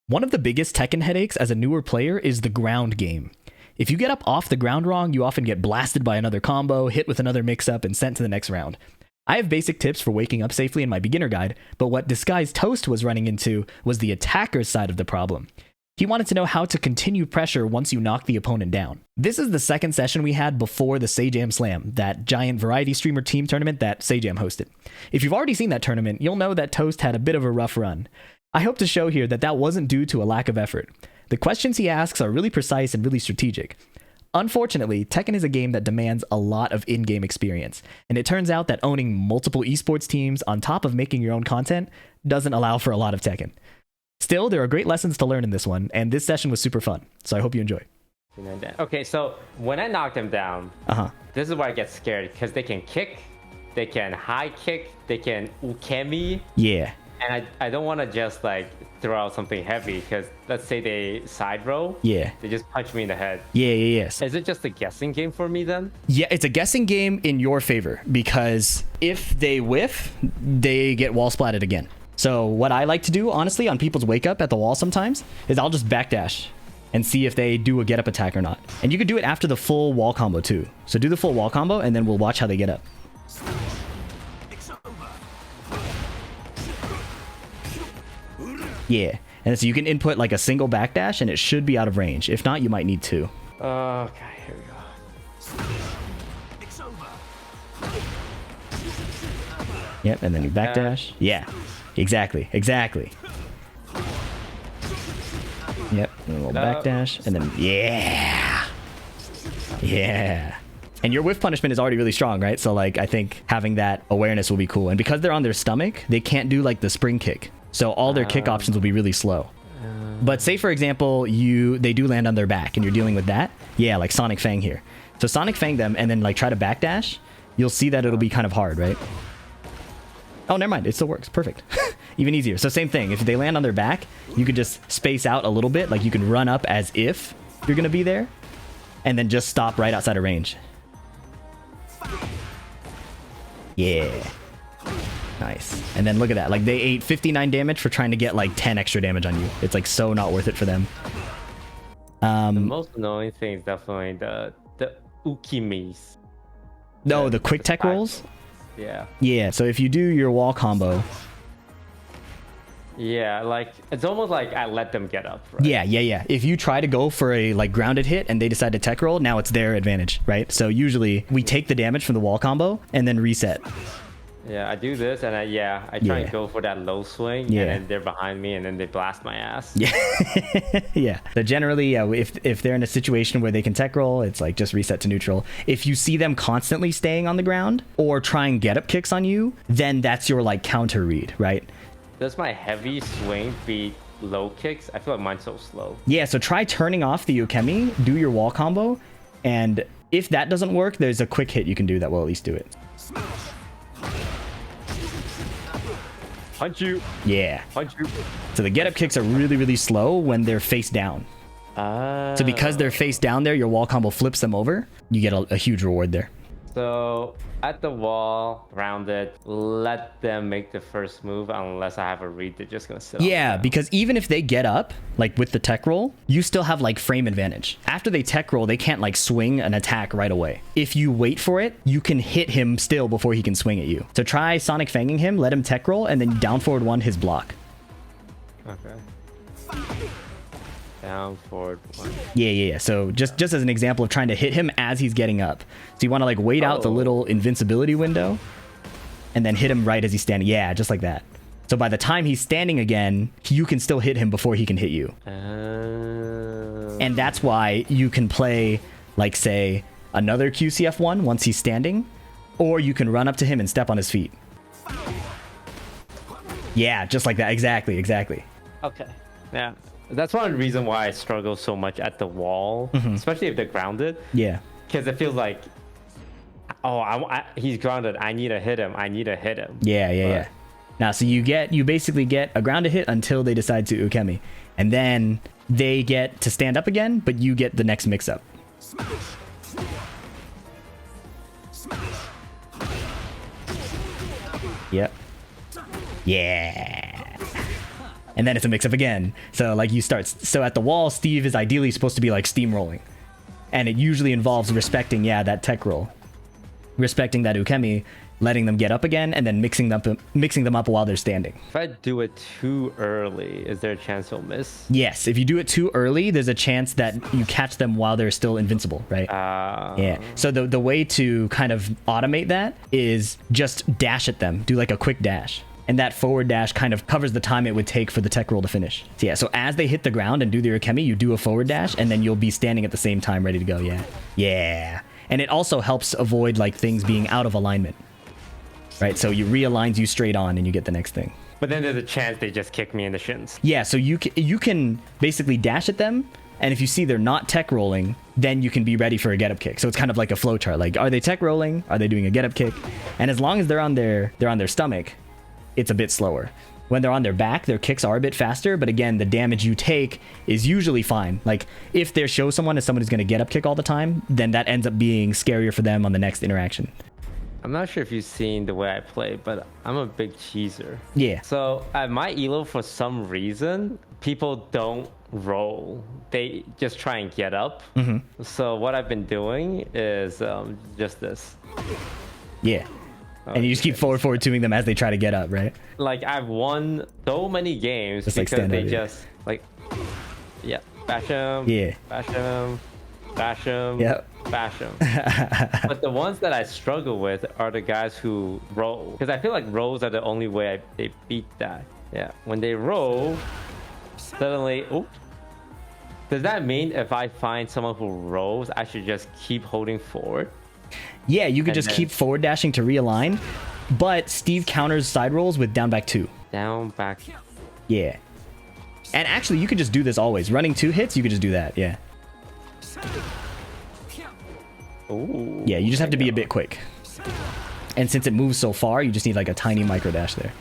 One of the biggest Tekken headaches as a newer player is the ground game. If you get up off the ground wrong, you often get blasted by another combo, hit with another mix-up, and sent to the next round. I have basic tips for waking up safely in my beginner guide, but what DisguisedToast was running into was the attacker's side of the problem. He wanted to know how to continue pressure once you knock the opponent down. This is the second session we had before the Sajam Slam, that giant variety streamer team tournament that Sajam hosted. If you've already seen that tournament, you'll know that Toast had a bit of a rough run. I hope to show here that that wasn't due to a lack of effort. The questions he asks are really precise and really strategic. Unfortunately, Tekken is a game that demands a lot of in-game experience, and it turns out that owning multiple esports teams on top of making your own content doesn't allow for a lot of Tekken. Still, there are great lessons to learn in this one, and this session was super fun, so I hope you enjoy. Okay, so when I knock them down, this is where I get scared, because they can kick, they can high kick, they can ukemi. Yeah. And I don't want to just like throw out something heavy, because let's say they side roll. Yeah. They just punch me in the head. Yes. Is it just a guessing game for me then? Yeah, it's a guessing game in your favor, because if they whiff, they get wall splatted again. So what I like to do, honestly, on people's wake up at the wall sometimes, is I'll just backdash and see if they do a get up attack or not. And you could do it after the full wall combo too. So do the full wall combo, and then we'll watch how they get up. Yeah, and so you can input like a single backdash and it should be out of range. If not, you might need two. Okay, here we go. Yep, and then you backdash. Yeah, exactly. Yep, and a little backdash, and then yeah. And your whiff punishment is already really strong, right? So like, I think having that awareness will be cool. And because they're on their stomach, they can't do like the spring kick. So all their kick options will be really slow. But say, for example, they do land on their back and you're dealing with that. Yeah, like Sonic Fang here. So Sonic Fang them and then like try to backdash. You'll see that it'll be kind of hard, right? Oh, never mind. It still works. Perfect. Even easier. So same thing. If they land on their back, you could just space out a little bit. Like you can run up as if you're going to be there and then just stop right outside of range. Yeah. Nice. And then look at that. Like they ate 59 damage for trying to get like 10 extra damage on you. It's like so not worth it for them. The most annoying thing is definitely the ukimis. No, the quick tech rolls? Yeah. So if you do your wall combo. Yeah, like it's almost like I let them get up, right? Yeah. If you try to go for a like grounded hit and they decide to tech roll, now it's their advantage, right? So usually we take the damage from the wall combo and then reset. Yeah, I do this and I try and go for that low swing and then they're behind me and then they blast my ass. Yeah. So generally, if they're in a situation where they can tech roll, it's like just reset to neutral. If you see them constantly staying on the ground or trying get up kicks on you, then that's your like counter read, right? Does my heavy swing beat low kicks? I feel like mine's so slow. Yeah, so try turning off the ukemi, do your wall combo, and if that doesn't work, there's a quick hit you can do that will at least do it. Punch you. Yeah. Punch you. So the get up kicks are really, really slow when they're face down. So because they're face down there, your wall combo flips them over. You get a huge reward there. So at the wall, rounded, let them make the first move unless I have a read. They're just gonna sit. Yeah, because even if they get up, like with the tech roll, you still have like frame advantage. After they tech roll, they can't like swing an attack right away. If you wait for it, you can hit him still before he can swing at you. So try Sonic Fanging him, let him tech roll, and then down forward one his block. Okay. Down forward one. Yeah. So just as an example of trying to hit him as he's getting up. So you want to like wait out the little invincibility window and then hit him right as he's standing. Yeah, just like that. So by the time he's standing again, you can still hit him before he can hit you. And that's why you can play like say another QCF1 once he's standing, or you can run up to him and step on his feet. Yeah, just like that. Exactly. Okay. Yeah. That's one reason why I struggle so much at the wall, especially if they're grounded. Yeah. Because it feels like, he's grounded. I need to hit him. Yeah. Now, so you basically get a grounded hit until they decide to ukemi, and then they get to stand up again, but you get the next mix up. Yep. Yeah. and then it's a mix-up again. So like you start, so at the wall, Steve is ideally supposed to be like steamrolling, and it usually involves respecting, that tech roll, respecting that ukemi, letting them get up again, and then mixing them up while they're standing. If I do it too early, is there a chance they'll miss? Yes, if you do it too early, there's a chance that you catch them while they're still invincible, right? Yeah. So the way to kind of automate that is just dash at them, do like a quick dash. And that forward dash kind of covers the time it would take for the tech roll to finish. So yeah, so as they hit the ground and do the ukemi, you do a forward dash, and then you'll be standing at the same time ready to go, Yeah. And it also helps avoid like things being out of alignment. Right, so you realigns you straight on and you get the next thing. But then there's a chance they just kick me in the shins. Yeah, so you can basically dash at them, and if you see they're not tech rolling, then you can be ready for a get up kick. So it's kind of like a flow chart. Like, are they tech rolling? Are they doing a get up kick? And as long as they're on their stomach, it's a bit slower. When they're on their back, their kicks are a bit faster, but again, the damage you take is usually fine. Like, if they show someone as someone who's going to get up kick all the time, then that ends up being scarier for them on the next interaction. I'm not sure if you've seen the way I play, but I'm a big cheeser. Yeah. So at my elo, for some reason, people don't roll. They just try and get up. So what I've been doing is just this. Yeah. And you just keep forward tuning them as they try to get up, right? Like, I've won so many games just because like they just like, bash them, bash them, bash them, bash them. But the ones that I struggle with are the guys who roll, because I feel like rolls are the only way they beat that. Yeah, when they roll, suddenly, does that mean if I find someone who rolls, I should just keep holding forward? Yeah, you could just keep forward dashing to realign, but Steve counters side rolls with down back 2. Down back. Yeah. And actually, you could just do this always. Running 2 hits, you could just do that, yeah. Ooh, yeah, you just have to be a bit quick. And since it moves so far, you just need like a tiny micro dash there.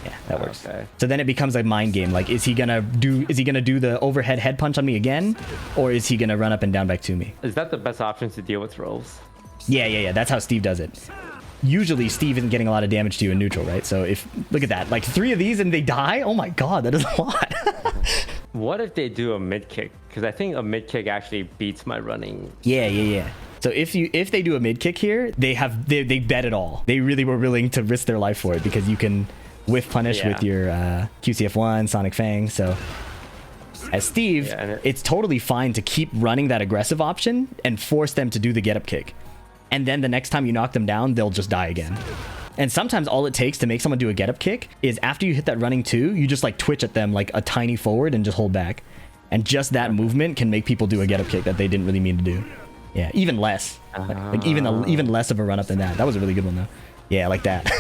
Yeah, that works. Okay. So then it becomes a mind game. Like, is he gonna do the overhead head punch on me again, or is he gonna run up and down back to me? Is that the best option to deal with rolls? Yeah. That's how Steve does it. Usually Steve isn't getting a lot of damage to you in neutral, right? So if, look at that, like 3 of these and they die. Oh my god, that is a lot. What if they do a mid kick? Because I think a mid kick actually beats my running. Yeah. So if they do a mid kick here, they bet it all. They really were willing to risk their life for it, because you can whiff punish with your QCF1, Sonic Fang. So as Steve, it's totally fine to keep running that aggressive option and force them to do the get up kick. And then the next time you knock them down, they'll just die again. And sometimes all it takes to make someone do a get up kick is after you hit that running 2, you just like twitch at them like a tiny forward and just hold back. And just that movement can make people do a get up kick that they didn't really mean to do. Yeah, even less. Like even less of a run up than that. That was a really good one though. Yeah, like that.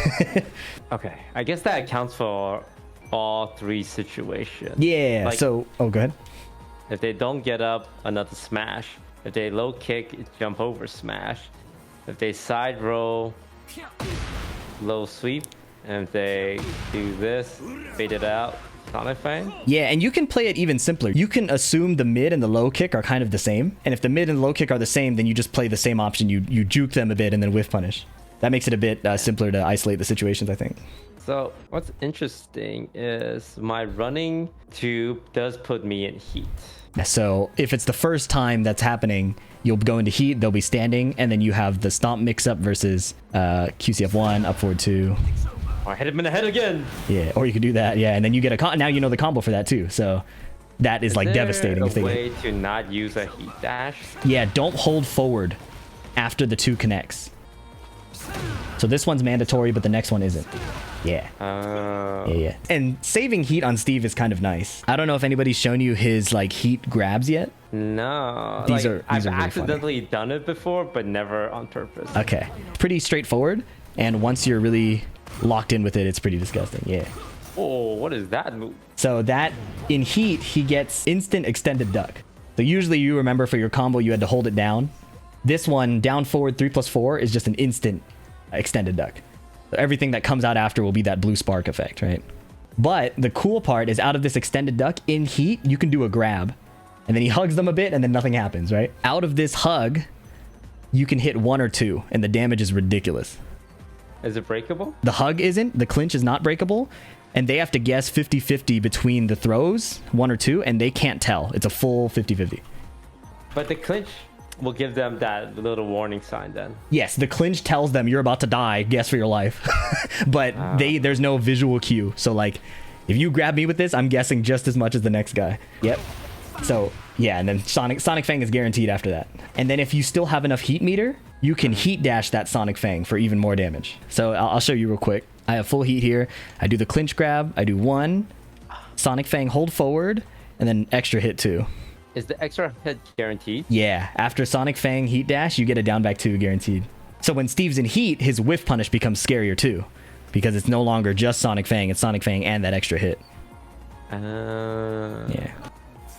Okay, I guess that accounts for all 3 situations. Yeah, like, so, go ahead. If they don't get up, another smash. If they low kick, jump over smash. If they side roll, low sweep. And if they do this, fade it out, Sonic Fang. Yeah, and you can play it even simpler. You can assume the mid and the low kick are kind of the same. And if the mid and the low kick are the same, then you just play the same option. You juke them a bit and then whiff punish. That makes it a bit simpler to isolate the situations, I think. So what's interesting is my running tube does put me in heat. So if it's the first time that's happening, you'll go into heat, they'll be standing, and then you have the stomp mix-up versus QCF1, up forward 2. Or hit him in the head again. Yeah, or you could do that, yeah, and then you get a now you know the combo for that too. So that is like devastating. Is there a way to not use a heat dash? Yeah, don't hold forward after the 2 connects. So this one's mandatory, but the next one isn't. Yeah. Yeah. And saving heat on Steve is kind of nice. I don't know if anybody's shown you his like heat grabs yet. No. These like, are I've really accidentally done it before, but never on purpose. Okay. Pretty straightforward. And once you're really locked in with it, it's pretty disgusting. Yeah. Oh, what is that move? So that in heat, he gets instant extended duck. So usually you remember for your combo, you had to hold it down. This one, down forward 3+4, is just an instant extended duck. So everything that comes out after will be that blue spark effect, right? But the cool part is out of this extended duck, in heat, you can do a grab. And then he hugs them a bit, and then nothing happens, right? Out of this hug, you can hit 1 or 2, and the damage is ridiculous. Is it breakable? The hug isn't. The clinch is not breakable. and they have to guess 50-50 between the throws, 1 or 2, and they can't tell. It's a full 50-50. But the clinch will give them that little warning sign then. Yes, the clinch tells them you're about to die, guess for your life. But there's no visual cue. So like, if you grab me with this, I'm guessing just as much as the next guy. Yep. So yeah, and then Sonic Fang is guaranteed after that. And then if you still have enough heat meter, you can heat dash that Sonic Fang for even more damage. So I'll show you real quick. I have full heat here. I do the clinch grab. I do 1, Sonic Fang hold forward, and then extra hit 2. Is the extra hit guaranteed? Yeah, after Sonic Fang heat dash, you get a down back 2 guaranteed. So when Steve's in heat, his whiff punish becomes scarier too, because it's no longer just Sonic Fang, it's Sonic Fang and that extra hit. Yeah.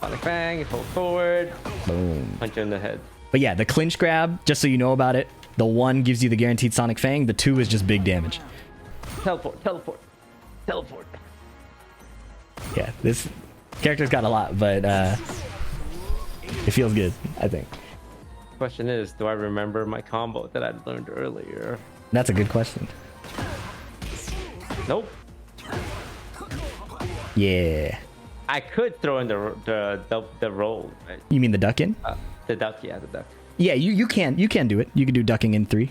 Sonic Fang, hold forward. Boom. Punch you in the head. But yeah, the clinch grab, just so you know about it, the 1 gives you the guaranteed Sonic Fang, the 2 is just big damage. Teleport, teleport, teleport. Yeah, this character's got a lot, but it feels good, I think. Question is, do I remember my combo that I learned earlier? That's a good question. Nope. Yeah. I could throw in the roll. Right? You mean the duck in? The duck, yeah, the duck. Yeah, you can do it. You can do ducking in 3,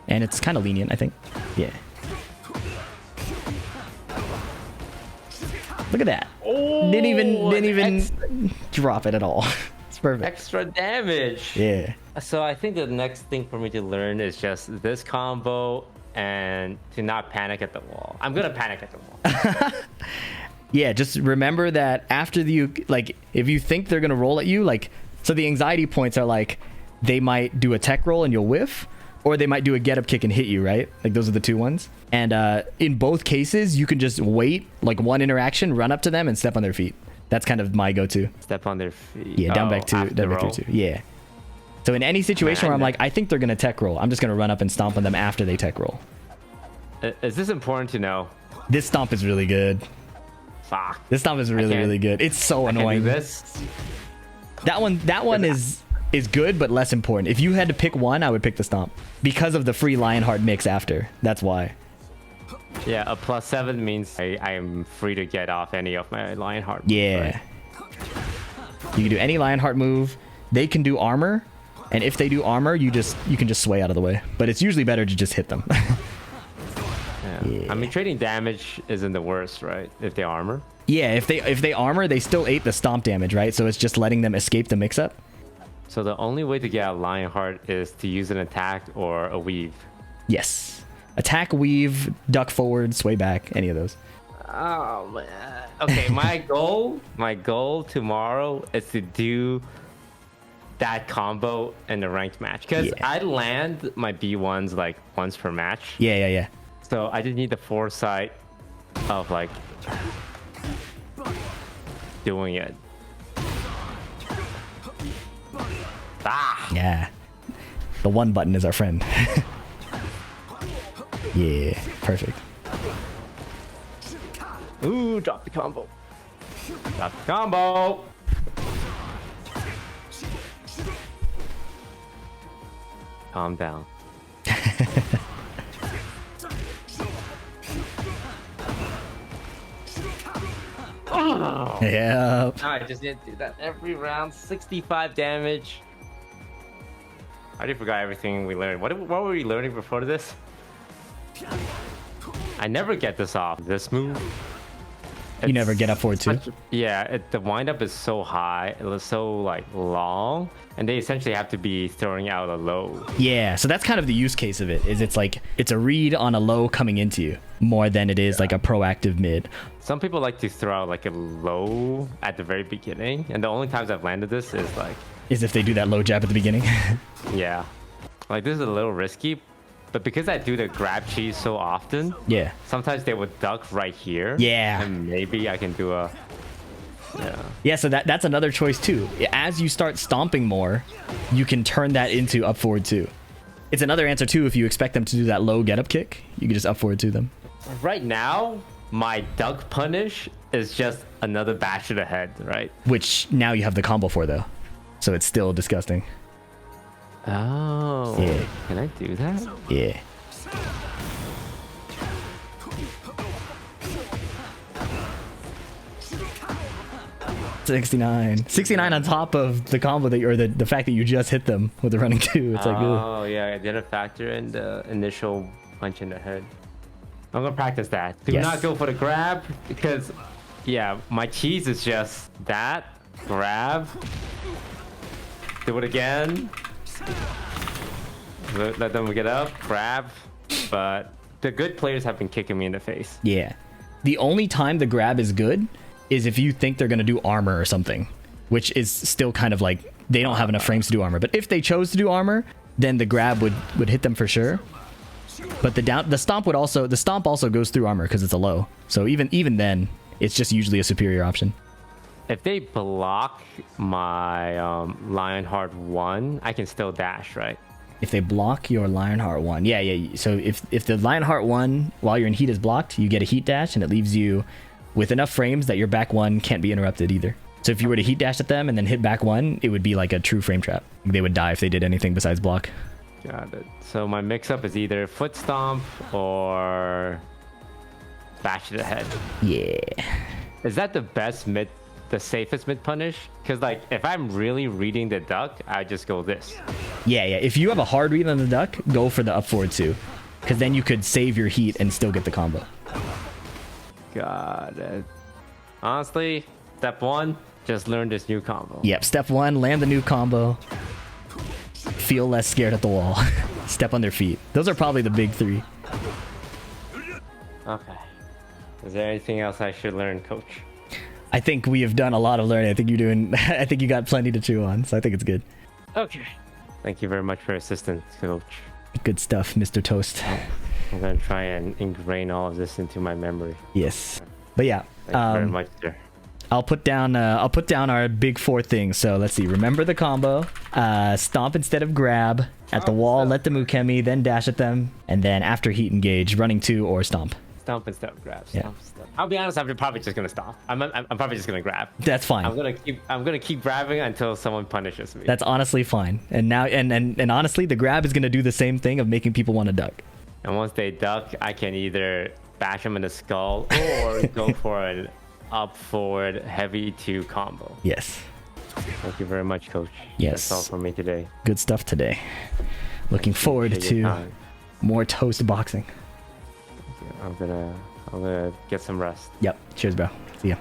and it's kind of lenient, I think. Yeah. Look at that. Oh, didn't even drop it at all. It's perfect. Extra damage. Yeah. So I think the next thing for me to learn is just this combo and to not panic at the wall. I'm gonna panic at the wall. Yeah, just remember that after if you think they're gonna roll at you, so the anxiety points are like, they might do a tech roll and you'll whiff, or they might do a get up kick and hit you, right? Like those are the 2 ones. And in both cases, you can just wait, like 1 interaction, run up to them and step on their feet. That's kind of my go-to. Step on their feet. Yeah, down back 2, down back 2. Yeah. So in any situation where I'm like, I think they're gonna tech roll, I'm just gonna run up and stomp on them after they tech roll. Is this important to know? This stomp is really good. Fuck. This stomp is really good. It's so annoying. This. That one is good, but less important. If you had to pick one, I would pick the stomp because of the free Lionheart mix after. That's why. Yeah, a +7 means I am free to get off any of my Lionheart moves. Yeah. Right? You can do any Lionheart move. They can do armor, and if they do armor, you can just sway out of the way. But it's usually better to just hit them. Yeah. I mean, trading damage isn't the worst, right? If they armor. Yeah, if they armor, they still ate the stomp damage, right? So it's just letting them escape the mix-up. So the only way to get a Lionheart is to use an attack or a weave. Yes. Attack, weave, duck forward, sway back, any of those. Oh man. Okay, my goal tomorrow is to do that combo in the ranked match, because I land my B1s like once per match. Yeah. So I just need the foresight of like doing it. Yeah. The 1 button is our friend. Yeah, perfect. Ooh, drop the combo. Drop the combo. Calm down. Oh. Yeah. No, I just didn't do that every round. 65 damage. I already forgot everything we learned. What were we learning before this? I never get this off. This move. You never get up forward too? Yeah, the windup is so high. It was so like long, and they essentially have to be throwing out a low. Yeah, so that's kind of the use case of it. Is it's like it's a read on a low coming into you more than it is like a proactive mid. Some people like to throw out like a low at the very beginning, and the only times I've landed this is if they do that low jab at the beginning. Yeah, like this is a little risky. But because I do the grab cheese so often, sometimes they would duck right here. Yeah. And maybe I can do a... Yeah, so that's another choice too. As you start stomping more, you can turn that into up forward too. It's another answer too if you expect them to do that low get up kick. You can just up forward to them. Right now, my duck punish is just another bash to the head, right? Which now you have the combo for though. So it's still disgusting. Oh, yeah. Can I do that? Yeah. 69. 69 on top of the combo that, or the fact that you just hit them with the running 2. It's like, oh yeah, I didn't factor in the initial punch in the head. I'm gonna practice that. Do not go for the grab because, yeah, my cheese is just that grab. Do it again. Let them get up, grab. But the good players have been kicking me in the face. Yeah. The only time the grab is good is if you think they're gonna do armor or something, which is still kind of like they don't have enough frames to do armor. But if they chose to do armor, then the grab would hit them for sure. But the stomp also goes through armor because it's a low. So even then, it's just usually a superior option. If they block my Lionheart 1, I can still dash, right? If they block your Lionheart 1, yeah. So if the Lionheart 1 while you're in heat is blocked, you get a heat dash, and it leaves you with enough frames that your back 1 can't be interrupted either. So if you were to heat dash at them and then hit back 1, it would be like a true frame trap. They would die if they did anything besides block. Got it. So my mix-up is either foot stomp or bash to the head. Yeah. Is that the best the safest mid punish? Because like if I'm really reading the duck, I just go this. Yeah. If you have a hard read on the duck, go for the up forward 2, because then you could save your heat and still get the combo. Got it. Honestly, step 1, just learn this new combo. Yep. Step 1, land the new combo. Feel less scared at the wall. Step on their feet. Those are probably the big 3. Okay. Is there anything else I should learn, coach? I think we have done a lot of learning. I think you got plenty to chew on, so I think it's good. Okay. Thank you very much for your assistance, coach. Good stuff, Mr. Toast. I'm gonna try and ingrain all of this into my memory. Yes. But yeah. Thank you very much, sir. I'll put down our big 4 things. So let's see. Remember the combo. Stomp instead of grab. At the wall, let them ukemi, then dash at them, and then after heat engage, running 2 or stomp. Stomp instead of grab. Stomp instead. I'll be honest. I'm probably just gonna stomp. I'm probably just gonna grab. That's fine. I'm gonna keep grabbing until someone punishes me. That's honestly fine. And now and honestly, the grab is gonna do the same thing of making people want to duck. And once they duck, I can either bash them in the skull or go for an up forward heavy 2 combo. Yes. Thank you very much, coach. Yes. That's all for me today. Good stuff today. Looking forward to more toast boxing. I'm gonna get some rest. Yep. Cheers, bro. See ya.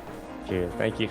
Cheers. Thank you.